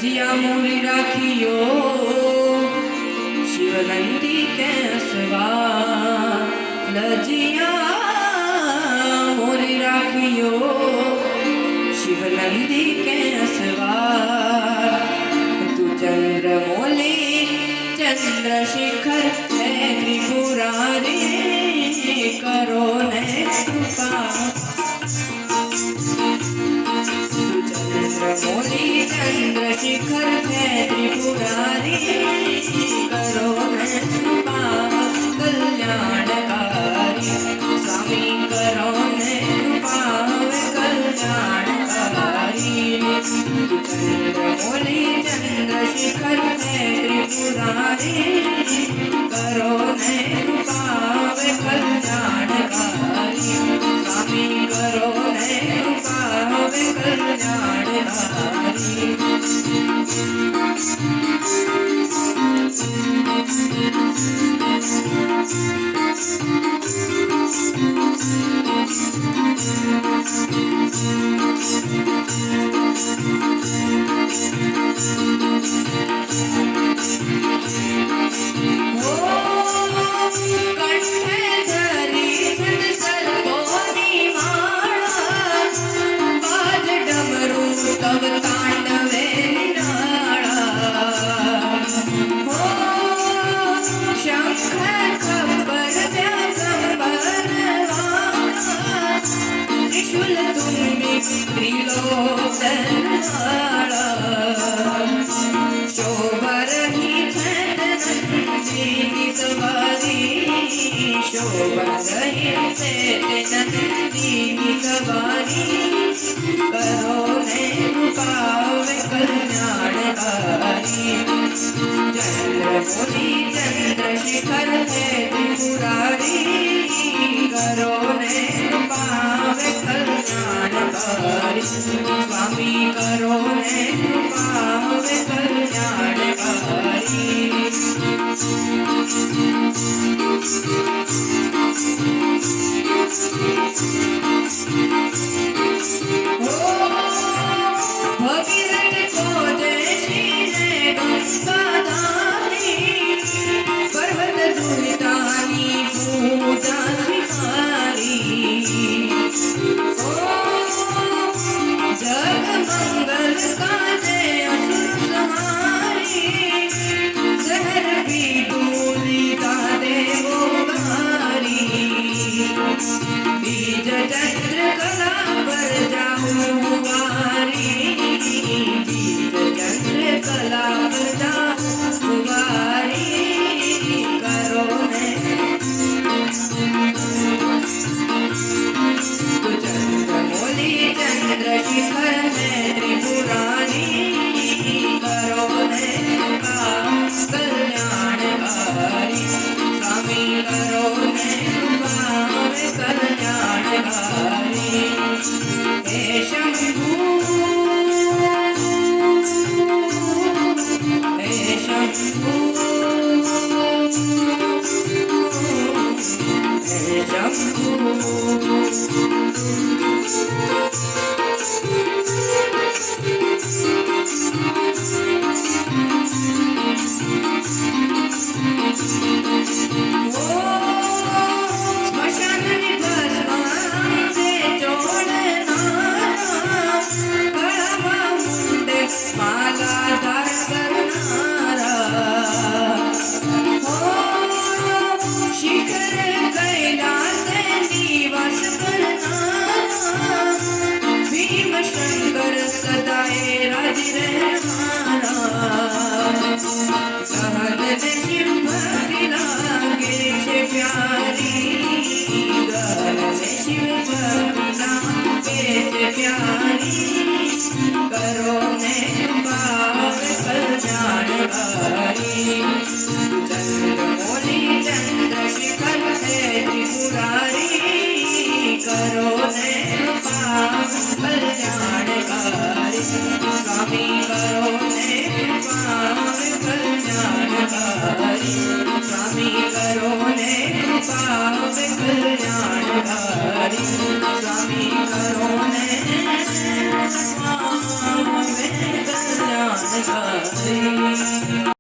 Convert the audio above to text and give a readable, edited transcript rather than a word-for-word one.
लजिया मोरी राखियो शिवनंदी कैसवा लजिया मोरी राखियो शिवनंदी कैसवा तू चंद्र मोली चंद्रशेखर है त्रिपुरारी करो ने कृपा मोली चंद्रशेखर है त्रिपुरारी करो न कृपा कल्याणकारी स्वामी करो न कृपा कल्याणकारी मोली चंद्रशेखर है त्रिपुरारी करो न कृपा कल्याणकारी स्वामी करो न कृपा कल्याणकारी तब तांडवे निराळा हो शंख खबर व्यागंबरवा त्रिशूल तुम्ही त्रिलोचनवाळा शोभरही छत्रनंदी सवारी शोभरही छत्रनंदी सवारी करो ने कृपा कल्याणकारी चंद्रमौली चंद्रशेखर है त्रिपुरारी करो ने कृपा कल्याणकारी स्वामी करो ने कृपा कल्याणकारी भगीरथ को जय श्री जय गंगाधारी पर्वत दुरितानी पूजा स्वीकारी ओ जग मंगल का जय असुर संहारी जहर भी दूलिका देवो गारी बीज चंद्र कला पर जाऊं वारी कला बजा कुमारी करो ने चंद्रमौली चंद्रशेखर है त्रिपुरारी करो ने कल्याणकारी स्वामी करो ने कल्याणकारी हे शंभू करो ने चंद्रमौली चंद्रशेखर है त्रिपुरारी करो ने कल्याणकारी स्वामी करो ने कल्याणकारी स्वामी करो ने कल्याणकारी स्वामी करो ने कल्याण હરી